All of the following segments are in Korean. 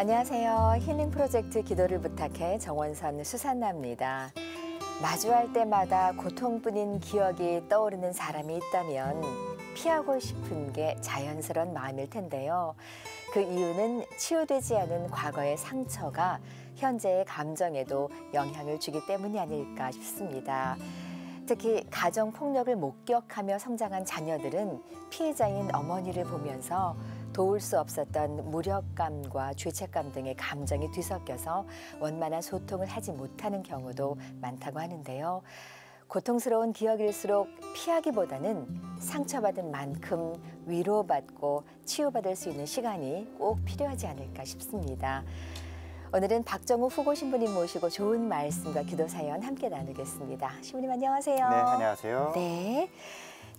안녕하세요. 힐링 프로젝트 기도를 부탁해 정원선 수산나입니다. 마주할 때마다 고통뿐인 기억이 떠오르는 사람이 있다면 피하고 싶은 게 자연스러운 마음일 텐데요. 그 이유는 치유되지 않은 과거의 상처가 현재의 감정에도 영향을 주기 때문이 아닐까 싶습니다. 특히 가정폭력을 목격하며 성장한 자녀들은 피해자인 어머니를 보면서 도울 수 없었던 무력감과 죄책감 등의 감정이 뒤섞여서 원만한 소통을 하지 못하는 경우도 많다고 하는데요. 고통스러운 기억일수록 피하기보다는 상처받은 만큼 위로받고 치유받을 수 있는 시간이 꼭 필요하지 않을까 싶습니다. 오늘은 박정우 후보 신부님 모시고 좋은 말씀과 기도 사연 함께 나누겠습니다. 신부님 안녕하세요. 네, 안녕하세요. 네.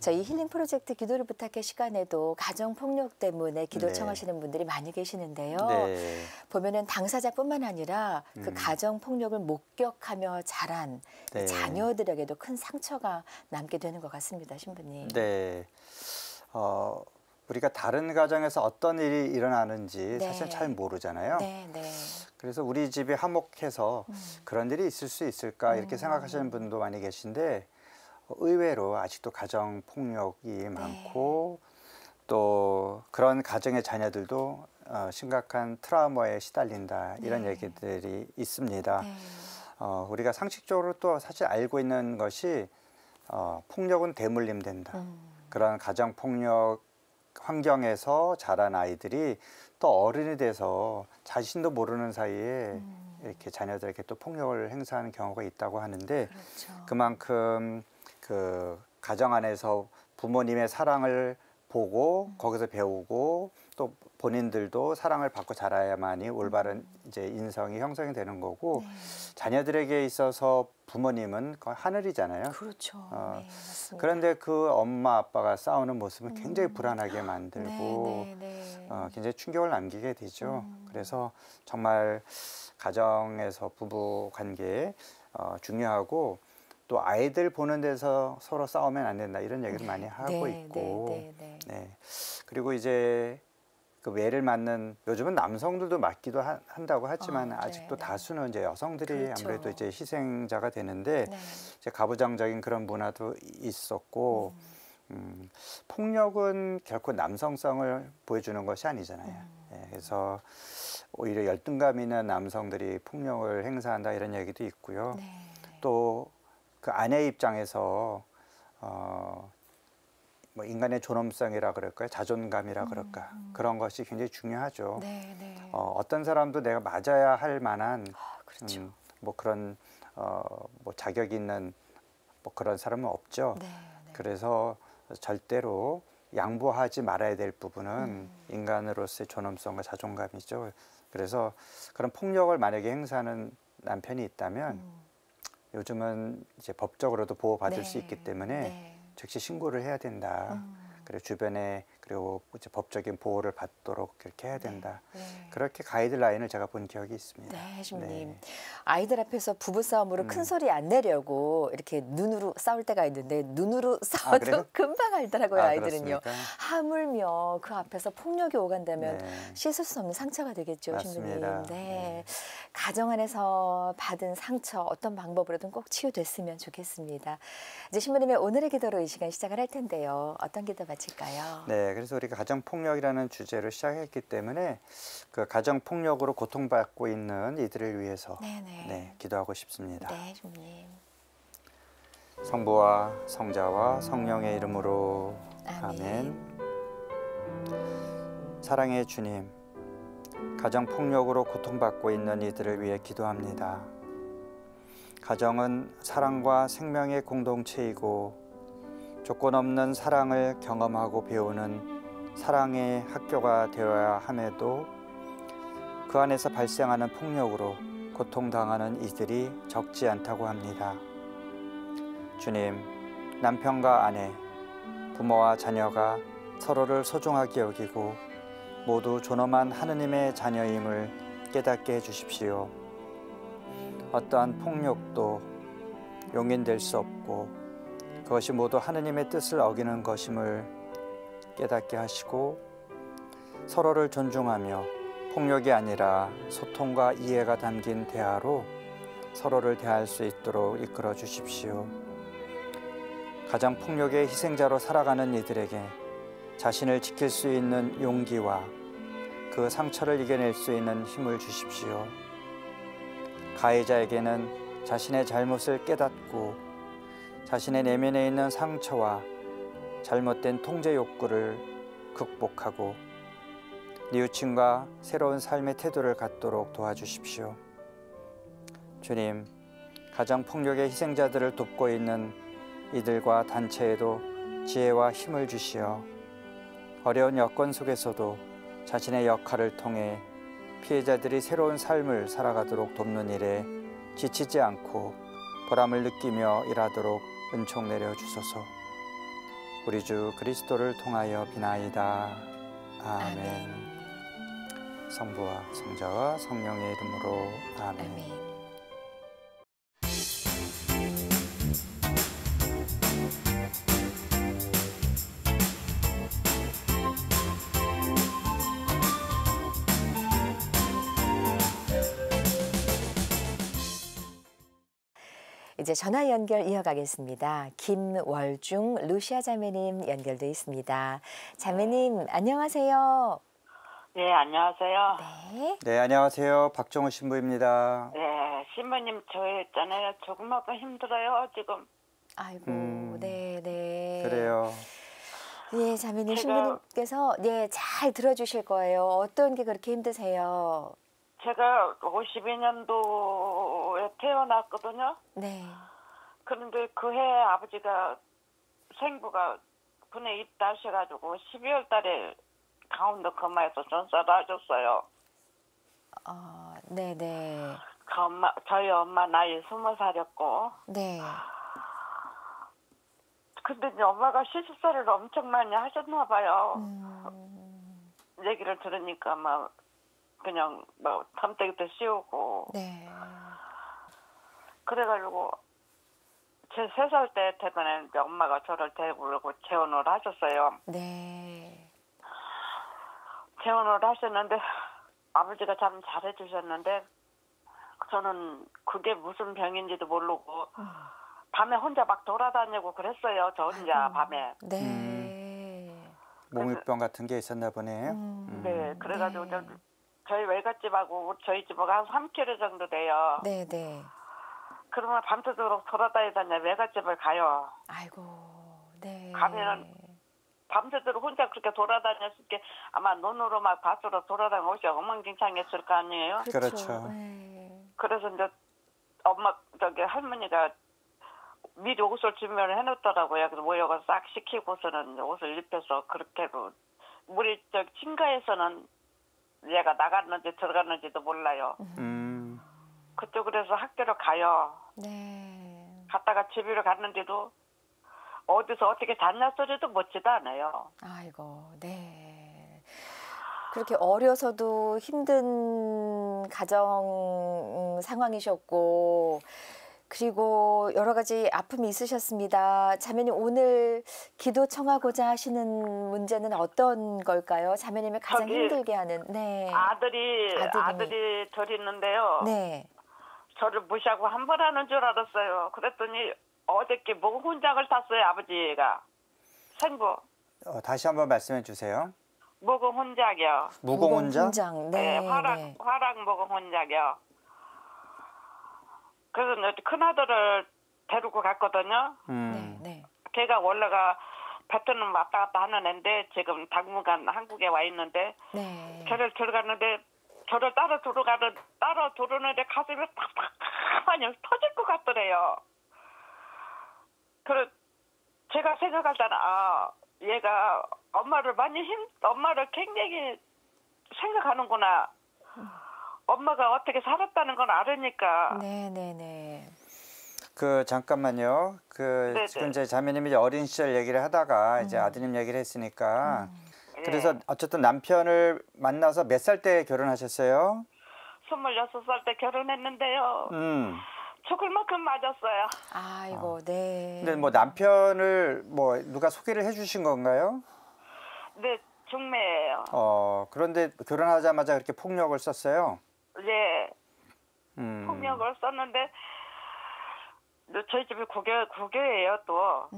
저희 힐링 프로젝트 기도를 부탁해 시간에도 가정폭력 때문에 기도 청하시는 분들이 많이 계시는데요. 네. 보면은 당사자뿐만 아니라 그 가정폭력을 목격하며 자란 네. 자녀들에게도 큰 상처가 남게 되는 것 같습니다, 신부님. 네. 우리가 다른 가정에서 어떤 일이 일어나는지 네. 사실 잘 모르잖아요. 네, 네. 그래서 우리 집이 화목해서 그런 일이 있을 수 있을까 이렇게 생각하시는 분도 많이 계신데 의외로 아직도 가정 폭력이 많고 또 그런 가정의 자녀들도 심각한 트라우마에 시달린다 이런 얘기들이 있습니다. 네. 우리가 상식적으로 또 사실 알고 있는 것이 폭력은 대물림된다. 그런 가정 폭력 환경에서 자란 아이들이 또 어른이 돼서 자신도 모르는 사이에 이렇게 자녀들에게 또 폭력을 행사하는 경우가 있다고 하는데 그렇죠. 그만큼 그 가정 안에서 부모님의 사랑을 보고 거기서 배우고 또 본인들도 사랑을 받고 자라야만이 올바른 이제 인성이 형성이 되는 거고 자녀들에게 있어서 부모님은 거의 하늘이잖아요. 그렇죠. 네, 맞습니다. 그런데 그 엄마 아빠가 싸우는 모습은 굉장히 불안하게 만들고 굉장히 충격을 남기게 되죠. 그래서 정말 가정에서 부부 관계 중요하고 또 아이들 보는 데서 서로 싸우면 안 된다 이런 얘기를 많이 하고 있고 그리고 이제 그 외를 맞는 요즘은 남성들도 맞기도 한다고 하지만 아직도 다수는 이제 여성들이 그렇죠. 아무래도 이제 희생자가 되는데 이제 가부장적인 그런 문화도 있었고 폭력은 결코 남성성을 보여주는 것이 아니잖아요. 그래서 오히려 열등감 있는 남성들이 폭력을 행사한다 이런 얘기도 있고요. 또 그 아내 입장에서 뭐 인간의 존엄성이라 그럴까요? 자존감이라 그럴까? 그런 것이 굉장히 중요하죠. 어떤 사람도 내가 맞아야 할 만한 그렇죠. 뭐 그런 뭐 자격 있는 뭐 그런 사람은 없죠. 그래서 절대로 양보하지 말아야 될 부분은 인간으로서의 존엄성과 자존감이죠. 그래서 그런 폭력을 만약에 행사하는 남편이 있다면 요즘은 이제 법적으로도 보호받을 수 있기 때문에 즉시 신고를 해야 된다. 그리고 주변에 그리고 이제 법적인 보호를 받도록 그렇게 해야 된다. 그렇게 가이드라인을 제가 본 기억이 있습니다. 네, 신부님. 아이들 앞에서 부부싸움으로 큰 소리 안 내려고 이렇게 눈으로 싸울 때가 있는데 눈으로 싸워도 금방 알더라고요, 아이들은요. 그렇습니까? 하물며 그 앞에서 폭력이 오간다면 씻을 수 없는 상처가 되겠죠, 맞습니다. 신부님. 가정 안에서 받은 상처 어떤 방법으로든 꼭 치유됐으면 좋겠습니다. 이제 신부님의 오늘의 기도로 이 시간 시작을 할 텐데요. 어떤 기도 바칠까요? 네, 그래서 우리가 가정폭력이라는 주제로 시작했기 때문에 그 가정폭력으로 고통받고 있는 이들을 위해서 기도하고 싶습니다. 네, 주님. 성부와 성자와 성령의 이름으로 아멘. 사랑의 주님, 가정폭력으로 고통받고 있는 이들을 위해 기도합니다. 가정은 사랑과 생명의 공동체이고 조건 없는 사랑을 경험하고 배우는 사랑의 학교가 되어야 함에도 그 안에서 발생하는 폭력으로 고통당하는 이들이 적지 않다고 합니다. 주님, 남편과 아내, 부모와 자녀가 서로를 소중하게 여기고 모두 존엄한 하느님의 자녀임을 깨닫게 해주십시오. 어떠한 폭력도 용인될 수 없고 그것이 모두 하느님의 뜻을 어기는 것임을 깨닫게 하시고 서로를 존중하며 폭력이 아니라 소통과 이해가 담긴 대화로 서로를 대할 수 있도록 이끌어 주십시오. 가정 폭력의 희생자로 살아가는 이들에게 자신을 지킬 수 있는 용기와 그 상처를 이겨낼 수 있는 힘을 주십시오. 가해자에게는 자신의 잘못을 깨닫고 자신의 내면에 있는 상처와 잘못된 통제 욕구를 극복하고 뉘우침과 새로운 삶의 태도를 갖도록 도와주십시오. 주님, 가정 폭력의 희생자들을 돕고 있는 이들과 단체에도 지혜와 힘을 주시어 어려운 여건 속에서도 자신의 역할을 통해 피해자들이 새로운 삶을 살아가도록 돕는 일에 지치지 않고 보람을 느끼며 일하도록 은총 내려 주소서. 우리 주 그리스도를 통하여 비나이다. 아멘. 성부와 성자와 성령의 이름으로 아멘. 이제 전화 연결 이어가겠습니다. 김월중 루시아 자매님 연결돼 있습니다. 자매님 안녕하세요. 네, 안녕하세요. 네. 네, 안녕하세요. 박정우 신부입니다. 네, 신부님 저 있잖아요. 조금만 힘들어요 지금. 아이고, 네. 그래요. 예, 자매님 제가- 신부님께서 잘 들어주실 거예요. 어떤 게 그렇게 힘드세요? 제가 52년도에 태어났거든요. 네. 그런데 그 해 아버지가 생부가 군에 입대하셔가지고 12월 달에 강원도 금화에서 전사를 하셨어요. 네네. 저희 엄마 나이 20살이었고. 네. 근데 이제 엄마가 시집살이를 엄청 많이 하셨나 봐요. 얘기를 들으니까 막 그냥 뭐 덤때기도 씌우고. 네. 그래가지고 제 3살 때 퇴근했는데 엄마가 저를 데리고 재혼을 하셨어요. 네. 재혼을 하셨는데 아버지가 참 잘해주셨는데 저는 그게 무슨 병인지도 모르고 밤에 혼자 막 돌아다니고 그랬어요. 저 혼자 밤에. 네. 몽유병 같은 게 있었나 보네요. 네, 그래가지고 네. 저희 외갓집하고 저희 집하고 한 3km 정도 돼요. 네네. 그러면 밤새도록 돌아다니다가 외갓집을 가요. 아이고, 네. 가면은 밤새도록 혼자 그렇게 돌아다녔을 게 아마 눈으로 막 밭으로 돌아다니고 옷이 엉망진창했을 거 아니에요. 그렇죠. 네. 그래서 이제 할머니가 미리 옷을 준비를 해놓더라고요. 그래서 모여서 싹 시키고서는 옷을 입혀서 그렇게도 우리 친가에서는 얘가 나갔는지 들어갔는지도 몰라요. 그쪽으로 해서 학교를 가요. 네. 갔다가 집으로 갔는데도 어디서 어떻게 잤냐 소리도 묻지도 않아요. 아이고, 네. 그렇게 어려서도 힘든 가정 상황이셨고, 그리고 여러 가지 아픔이 있으셨습니다. 자매님 오늘 기도 청하고자 하시는 문제는 어떤 걸까요? 자매님을 가장 힘들게 하는. 네. 아들이 저리 있는데요. 네. 저를 무시하고 한 번 하는 줄 알았어요. 그랬더니 어저께 모공훈장을 탔어요. 아버지가. 생부. 다시 한번 말씀해 주세요. 모공훈장이요. 무공훈장? 네. 화랑 모공훈장이요. 그래서 이제 큰아들을 데리고 갔거든요. 네. 걔가 원래가 베트남 왔다 갔다 하는 애인데 지금 당분간 한국에 와 있는데 네. 저를 들어갔는데 저를 따로 들어오는데 가슴이 팍팍하니 터질 것 같더래요. 그래 제가 생각할 때는 얘가 엄마를 굉장히 생각하는구나. 엄마가 어떻게 살았다는 걸 알으니까. 네네네. 잠깐만요. 네네. 지금 이제 자매님이 이제 어린 시절 얘기를 하다가 이제 아드님 얘기를 했으니까. 그래서 어쨌든 남편을 만나서 몇 살 때 결혼하셨어요? 26살 때 결혼했는데요. 죽을 만큼 맞았어요. 아이고, 네. 근데 남편을 누가 소개를 해주신 건가요? 네, 중매예요. 그런데 결혼하자마자 그렇게 폭력을 썼어요? 네. 폭력을 썼는데 저희 집이 국교예요 또.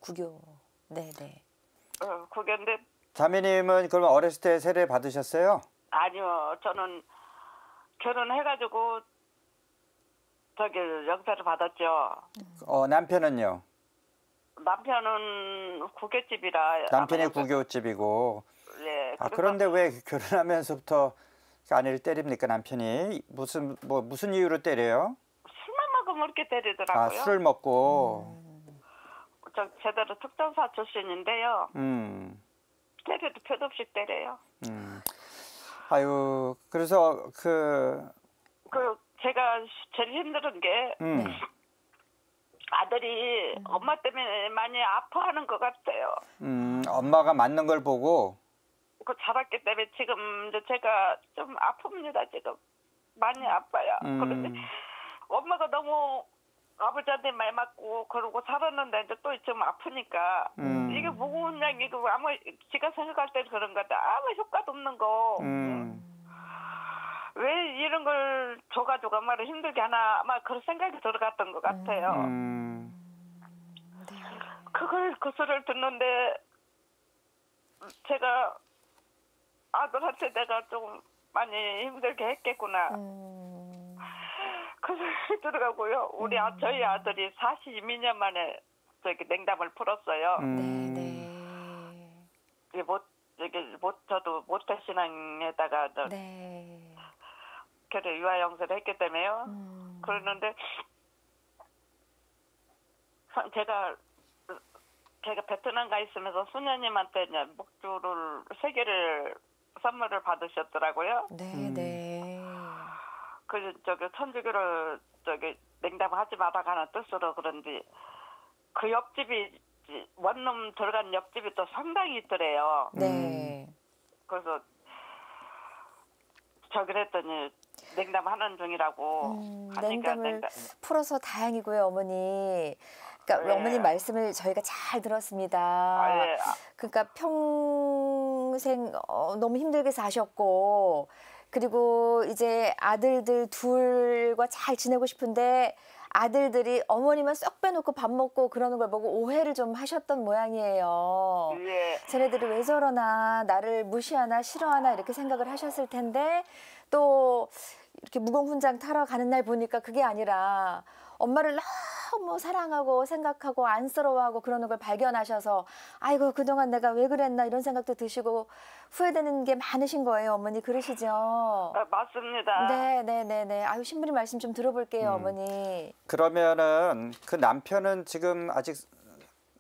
국교. 네네. 국교인데. 자매님은 그러면 어렸을 때 세례 받으셨어요? 아니요. 저는 결혼해가지고 저기 영사를 받았죠. 남편은요? 남편은 국교집이라. 남편이 국교집이고. 네. 그런데 왜 결혼하면서부터 아내를 때립니까, 남편이? 무슨 이유로 때려요? 술만 먹으면 이렇게 때리더라고요. 술을 먹고. 저 제대로 특전사 출신인데요. 때려도 표도 없이 때려요. 아유, 그래서 제가 제일 힘든 게 아들이 엄마 때문에 많이 아파하는 것 같아요. 엄마가 맞는 걸 보고. 그 자랐기 때문에 지금 이제 제가 좀 아픕니다. 지금 많이 아파요. 그런데 엄마가 너무 아버지한테 말 맞고 그러고 살았는데 이제 또 지금 아프니까 이게 무거운 약이고 아무 지가 생각할 때 그런 것 같아. 아무 효과도 없는 거. 왜 이런 걸 줘가지고 엄마를 힘들게 하나 아마 그런 생각이 들어갔던 것 같아요. 그 소리를 듣는데 제가 아들한테 내가 좀 많이 힘들게 했겠구나. 그 소리 들어가고요. 저희 아들이 42년 만에 저기 냉담을 풀었어요. 이게 저도 모태신앙에다가 걔를 유아영세를 했기 때문에요. 그러는데 걔가 베트남 가 있으면서 수녀님한테 이제 목줄을 3개를 선물을 받으셨더라고요. 그 천주교를 냉담을 하지 말아가는 뜻으로 그런지 그 옆집이 원룸 들어간 옆집이 또 상당히 있더래요. 그래서 그랬더니 냉담하는 중이라고 하니까 냉담을 풀어서 다행이고요, 어머니. 그러니까 어머니 말씀을 저희가 잘 들었습니다. 네. 그러니까 평생 너무 힘들게 사셨고 그리고 이제 아들들 둘과 잘 지내고 싶은데 아들들이 어머니만 쏙 빼놓고 밥 먹고 그러는 걸 보고 오해를 좀 하셨던 모양이에요. 쟤네들이 왜 저러나 나를 무시하나 싫어하나 이렇게 생각을 하셨을 텐데 또 이렇게 무공훈장 타러 가는 날 보니까 그게 아니라 엄마를 너무 사랑하고 생각하고 안쓰러워하고 그러는 걸 발견하셔서 아이고 그동안 내가 왜 그랬나 이런 생각도 드시고 후회되는 게 많으신 거예요. 어머니 그러시죠? 맞습니다. 네네네네. 아유 신부님 말씀 좀 들어볼게요. 어머니. 그러면은 그 남편은 지금 아직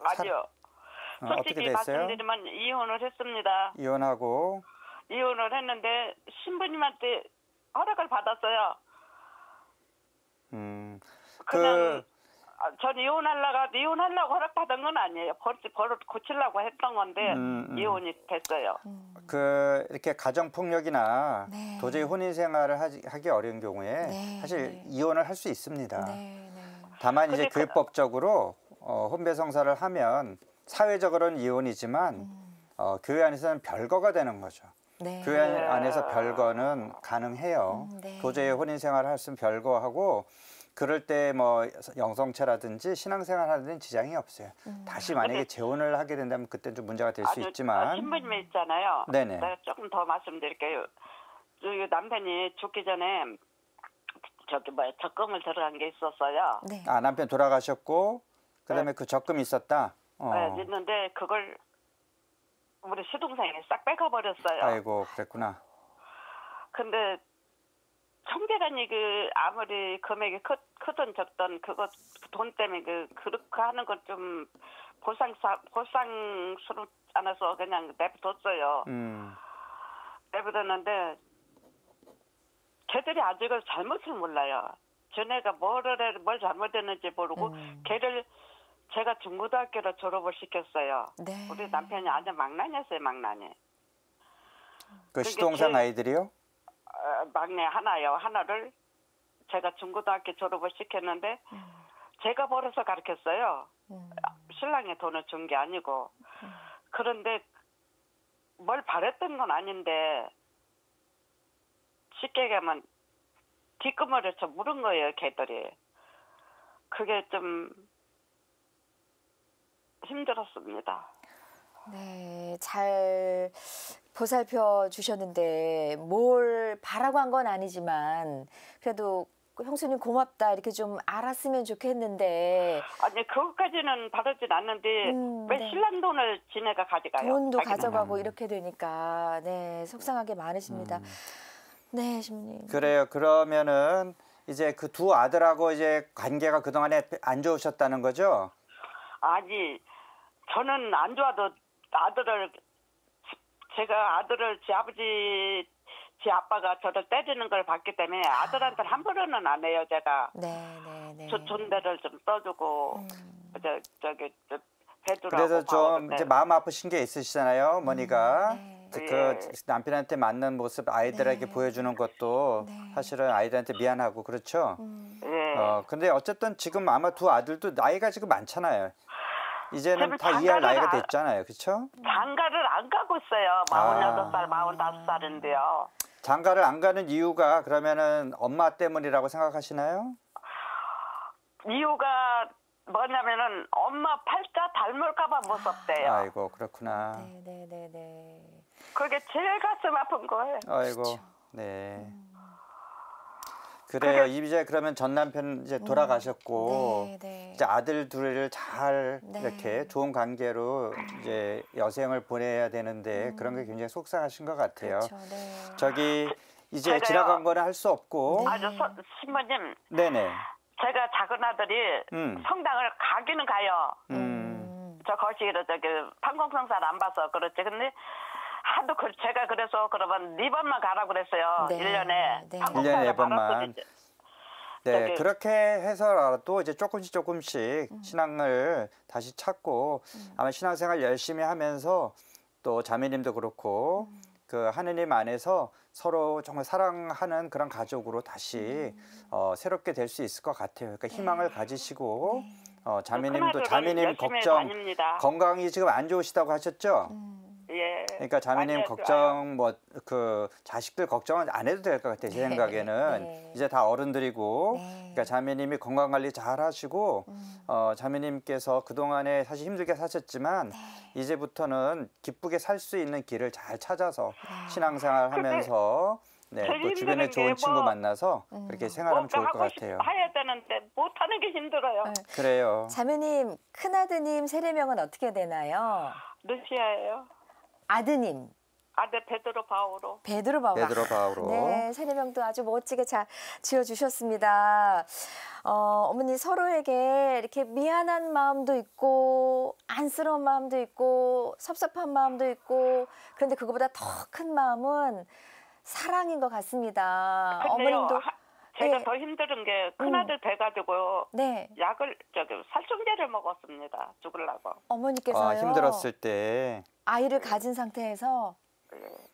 아니요. 어떻게 솔직히 됐어요? 말씀드리면 이혼을 했습니다. 이혼하고 이혼을 했는데 신부님한테 허락을 받았어요. 그냥 전 이혼하려고 허락받은 건 아니에요. 버릇 고치려고 했던 건데 이혼이 됐어요. 이렇게 가정폭력이나 도저히 혼인 생활을 하기 어려운 경우에 사실 이혼을 할 수 있습니다. 다만 이제 교회법적으로 혼배 성사를 하면 사회적으로는 이혼이지만 교회 안에서는 별거가 되는 거죠. 교회 안에서 별거는 가능해요. 도저히 혼인 생활을 했으면 별거하고 그럴 때 뭐 영성체라든지 신앙생활 하는 지장이 없어요. 다시 만약에 재혼을 하게 된다면 그때 좀 문제가 될 수 있지만 신부님이 있잖아요. 네네. 내가 조금 더 말씀드릴게요. 남편이 죽기 전에 적금을 들어간 게 있었어요. 남편 돌아가셨고 그다음에 그 적금이 있었다. 있는데 그걸 우리 시동생이 싹 뺏어버렸어요. 아이고 그랬구나. 근데 청계란이 아무리 금액이 크든 적든 그거 돈 때문에 그렇게 하는 건 좀 보상스럽지 않아서 그냥 내버렸어요. 내버렸는데 걔들이 아직은 잘못을 몰라요. 전에가 뭘 잘못했는지 모르고 걔를 제가 중고등학교로 졸업을 시켰어요. 우리 남편이 아주 망나니였어요, 망나니. 그 시동생 아이들이요? 막내 하나를 제가 중고등학교 졸업을 시켰는데 제가 벌어서 가르쳤어요. 신랑이 돈을 준 게 아니고. 그런데 뭘 바랬던 건 아닌데 쉽게 얘기하면 뒷구멍에서 물은 거예요, 걔들이. 그게 좀 힘들었습니다. 네, 잘 보살펴 주셨는데 뭘 바라고 한 건 아니지만 그래도 형수님 고맙다 이렇게 좀 알았으면 좋겠는데. 아니 그것까지는 바라진 않는데 왜 네. 신랑 돈을 지네가 가져가요? 돈도 자기는. 가져가고 이렇게 되니까 네 속상하게 많으십니다. 네, 신부님. 그래요. 그러면은 이제 그 두 아들하고 이제 관계가 그동안에 안 좋으셨다는 거죠? 아니 저는 안 좋아도 제가 아들을 제 아버지 제 아빠가 저를 때리는 걸 봤기 때문에 아들한테는 함부로는 안 해요, 제가. 네. 저 존대를 좀 떠주고 저기 배두라고. 그래서 좀 이제 마음 아프신 게 있으시잖아요, 어머니가. 네. 그 남편한테 맞는 모습 아이들에게 네. 보여주는 것도 네. 사실은 아이들한테 미안하고 그렇죠. 예. 근데 어쨌든 지금 아마 두 아들도 나이가 지금 많잖아요. 이제는 지금 다 이해할 장가를 나이가 됐잖아요, 그렇죠? 장가를 안 가고 있어요. 46살, 45살인데요. 장가를 안 가는 이유가 그러면은 엄마 때문이라고 생각하시나요? 이유가 뭐냐면은 엄마 팔자 닮을까봐 무섭대요. 아이고 그렇구나. 네. 그게 제일 가슴 아픈 거예요. 아이고 네. 그래요. 이제 그러면 전 남편 이제 돌아가셨고 네. 이제 아들 둘을 잘 네. 이렇게 좋은 관계로 이제 여생을 보내야 되는데 그런 게 굉장히 속상하신 것 같아요. 그렇죠. 네. 저기 이제 제가요. 지나간 거는 할 수 없고. 네. 아주 신부님, 네네. 제가 작은 아들이 성당을 가기는 가요. 저 거시기로 저기 판공성사를 안 봐서 그렇지. 근데 하도 제가 그래서 그러면 4번만 가라고 그랬어요. 네. 1년에. 네. 1년에 4번만. 네, 저기- 그렇게 해서라도 이제 조금씩 신앙을 다시 찾고 아마 신앙생활 열심히 하면서 또 자매님도 그렇고 그 하느님 안에서 서로 정말 사랑하는 그런 가족으로 다시 새롭게 될 수 있을 것 같아요. 그러니까 희망을 가지시고 자매님도 큰아들은 자매님 열심히 걱정 다닙니다. 건강이 지금 안 좋으시다고 하셨죠? 예. 그러니까 자매님 많이 걱정 뭐 그 자식들 걱정은 안 해도 될 것 같아요. 제 생각에는 네. 이제 다 어른들이고 네. 그러니까 자매님이 건강 관리 잘 하시고 자매님께서 그동안에 사실 힘들게 사셨지만 네. 이제부터는 기쁘게 살 수 있는 길을 잘 찾아서 신앙생활 하면서 네, 제일 또 주변에 힘든 좋은 게 친구 뭐 만나서 그렇게 생활하면 좋을 것 하고 같아요. 해야 되는데 못하는 게 힘들어요. 네. 그래요. 자매님 큰아드님 세례명은 어떻게 되나요? 러시아예요. 아드님 아들 베드로 바오로. 베드로 바오로. 베드로 바오로. 네, 세례명도 아주 멋지게 잘 지어주셨습니다. 어머니 서로에게 이렇게 미안한 마음도 있고 안쓰러운 마음도 있고 섭섭한 마음도 있고 그런데 그거보다 더 큰 마음은 사랑인 것 같습니다. 근데요, 어머님도 제가 네. 더 힘든 게 큰아들 돼가지고 네 약을 살충제를 먹었습니다. 죽으려고. 어머니께서요. 힘들었을 때 아이를 가진 상태에서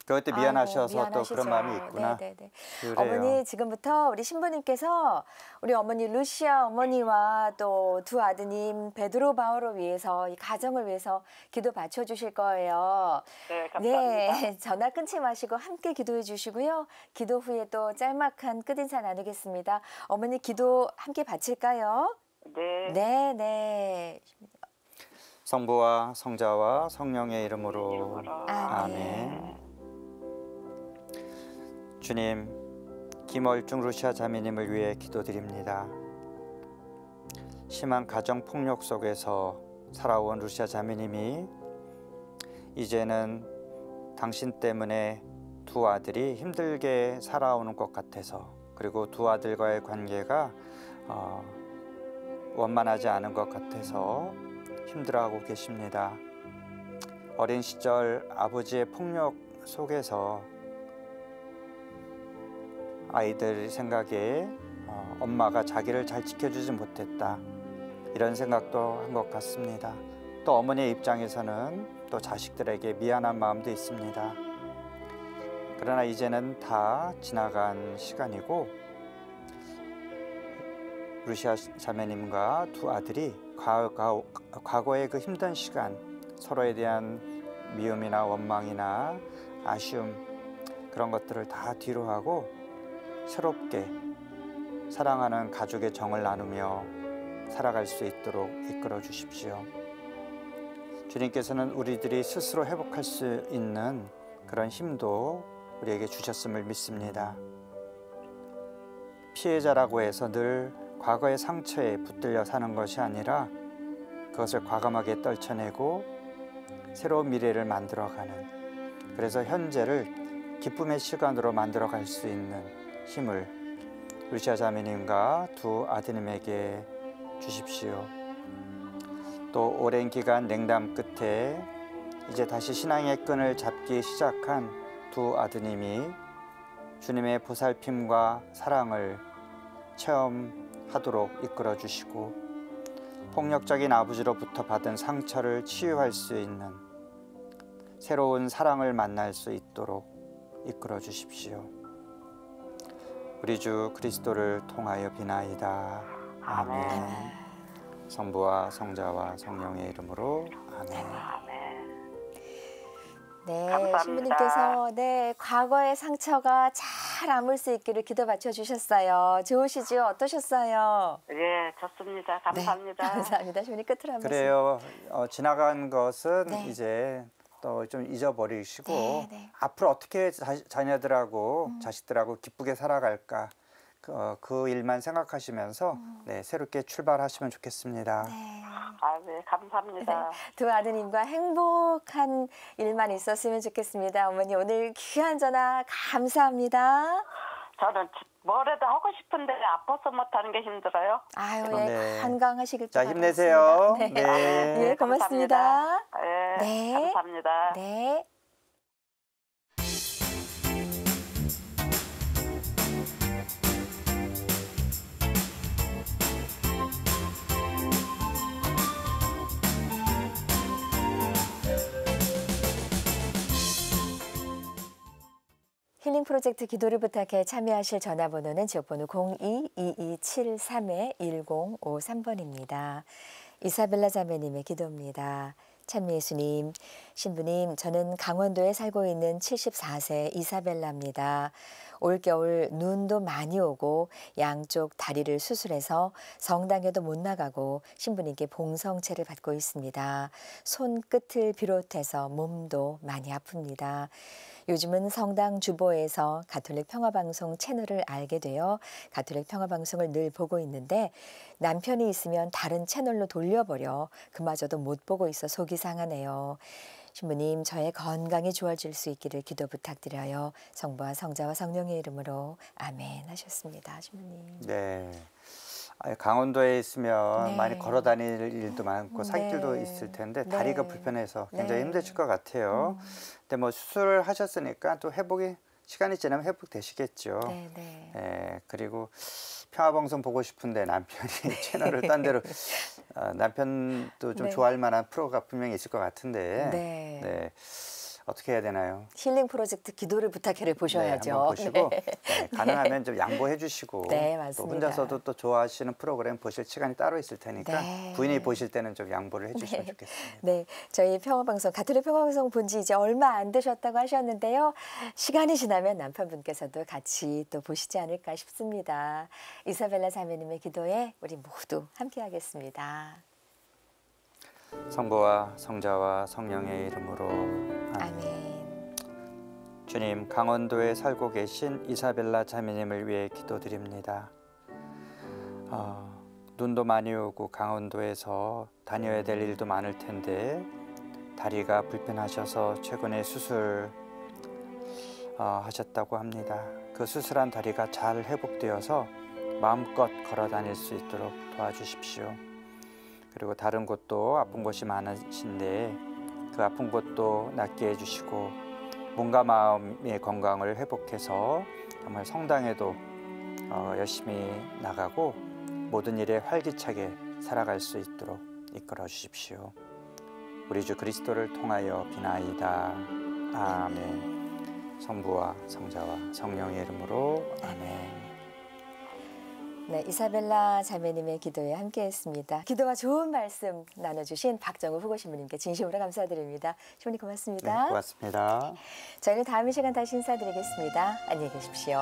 그것 때 미안하셔서 아이고, 또 그런 마음이 미안하시죠. 있구나. 네네네. 그래요. 어머니 지금부터 우리 신부님께서 우리 어머니 루시아 어머니와 또 두 아드님 베드로 바오로 위해서 이 가정을 위해서 기도 바쳐주실 거예요. 네, 감사합니다. 네, 전화 끊지 마시고 함께 기도해 주시고요. 기도 후에 또 짤막한 끝인사 나누겠습니다. 어머니 기도 함께 바칠까요? 네. 네. 성부와 성자와 성령의 이름으로 아멘. 주님, 김월중 루시아 자매님을 위해 기도드립니다. 심한 가정 폭력 속에서 살아온 루시아 자매님이 이제는 당신 때문에 두 아들이 힘들게 살아오는 것 같아서 그리고 두 아들과의 관계가 원만하지 않은 것 같아서 힘들어하고 계십니다. 어린 시절 아버지의 폭력 속에서 아이들 생각에 엄마가 자기를 잘 지켜주지 못했다 이런 생각도 한 것 같습니다. 또 어머니의 입장에서는 또 자식들에게 미안한 마음도 있습니다. 그러나 이제는 다 지나간 시간이고 루시아 자매님과 두 아들이 과거의 그 힘든 시간 서로에 대한 미움이나 원망이나 아쉬움 그런 것들을 다 뒤로 하고 새롭게 사랑하는 가족의 정을 나누며 살아갈 수 있도록 이끌어 주십시오. 주님께서는 우리들이 스스로 회복할 수 있는 그런 힘도 우리에게 주셨음을 믿습니다. 피해자라고 해서 늘 과거의 상처에 붙들려 사는 것이 아니라 그것을 과감하게 떨쳐내고 새로운 미래를 만들어가는, 그래서 현재를 기쁨의 시간으로 만들어갈 수 있는 힘을 루시아 자매님과 두 아드님에게 주십시오. 또 오랜 기간 냉담 끝에 이제 다시 신앙의 끈을 잡기 시작한 두 아드님이 주님의 보살핌과 사랑을 체험하도록 이끌어 주시고 폭력적인 아버지로부터 받은 상처를 치유할 수 있는 새로운 사랑을 만날 수 있도록 이끌어 주십시오. 우리 주 그리스도를 통하여 비나이다. 아멘. 성부와 성자와 성령의 이름으로 아멘. 네, 감사합니다. 신부님께서 과거의 상처가 잘 아물 수 있기를 기도 바쳐주셨어요. 좋으시죠? 어떠셨어요? 예, 좋습니다. 감사합니다. 네, 감사합니다. 신부님 끝으로 한 말씀. 그래요. 지나간 것은 네. 이제 또 좀 잊어버리시고 네. 앞으로 어떻게 자녀들하고 자식들하고 기쁘게 살아갈까 그 일만 생각하시면서 새롭게 출발하시면 좋겠습니다. 네. 네, 감사합니다. 두 아드님과 행복한 일만 있었으면 좋겠습니다. 어머니 오늘 귀한 전화 감사합니다. 저는 뭐라도 하고 싶은데 아파서 못하는 게 힘들어요. 아유, 네. 건강하시길 자, 바라겠습니다. 힘내세요. 네. 네. 예, 고맙습니다. 네, 네. 감사합니다. 네. 힐링 프로젝트 기도를 부탁해 참여하실 전화번호는 지역번호 02-2273-1053번입니다. 이사벨라 자매님의 기도입니다. 찬미 예수님, 신부님, 저는 강원도에 살고 있는 74세 이사벨라입니다. 올겨울 눈도 많이 오고 양쪽 다리를 수술해서 성당에도 못 나가고 신부님께 봉성체를 받고 있습니다. 손끝을 비롯해서 몸도 많이 아픕니다. 요즘은 성당 주보에서 가톨릭 평화방송 채널을 알게 되어 가톨릭 평화방송을 늘 보고 있는데 남편이 있으면 다른 채널로 돌려버려 그마저도 못 보고 있어 속이 상하네요. 신부님, 저의 건강이 좋아질 수 있기를 기도 부탁드려요. 성부와 성자와 성령의 이름으로 아멘 하셨습니다. 신부님. 네. 강원도에 있으면 네. 많이 걸어 다닐 일도 많고 산길도 네. 있을 텐데 네. 다리가 불편해서 굉장히 네. 힘드실 것 같아요. 근데 뭐 수술을 하셨으니까 또 시간이 지나면 회복되시겠죠. 네, 네. 네, 그리고 평화방송 보고 싶은데 남편이 채널을 딴 데로 남편도 좀 네. 좋아할 만한 프로가 분명히 있을 것 같은데 네. 네. 어떻게 해야 되나요? 힐링 프로젝트 기도를 부탁해를 보셔야죠. 네, 한번 보시고 네. 가능하면 좀 양보해 주시고 네, 또 맞습니다. 혼자서도 또 좋아하시는 프로그램 보실 시간이 따로 있을 테니까 네. 부인이 보실 때는 좀 양보를 해주시면 좋겠습니다. 네, 저희 평화방송 가톨릭 평화방송 본 지 이제 얼마 안 되셨다고 하셨는데요. 시간이 지나면 남편분께서도 같이 또 보시지 않을까 싶습니다. 이사벨라 자매님의 기도에 우리 모두 함께하겠습니다. 성부와 성자와 성령의 이름으로 아멘. 주님, 강원도에 살고 계신 이사벨라 자매님을 위해 기도드립니다. 눈도 많이 오고 강원도에서 다녀야 될 일도 많을 텐데 다리가 불편하셔서 최근에 수술 하셨다고 합니다. 그 수술한 다리가 잘 회복되어서 마음껏 걸어 다닐 수 있도록 도와주십시오. 그리고 다른 곳도 아픈 곳이 많으신데 그 아픈 곳도 낫게 해주시고 몸과 마음의 건강을 회복해서 정말 성당에도 열심히 나가고 모든 일에 활기차게 살아갈 수 있도록 이끌어 주십시오. 우리 주 그리스도를 통하여 비나이다. 아멘. 성부와 성자와 성령의 이름으로 아멘. 네, 이사벨라 자매님의 기도에 함께했습니다. 기도와 좋은 말씀 나눠주신 박정우 후보 신부님께 진심으로 감사드립니다. 신부님 고맙습니다. 네, 고맙습니다. 저희는 다음 이 시간 다시 인사드리겠습니다. 안녕히 계십시오.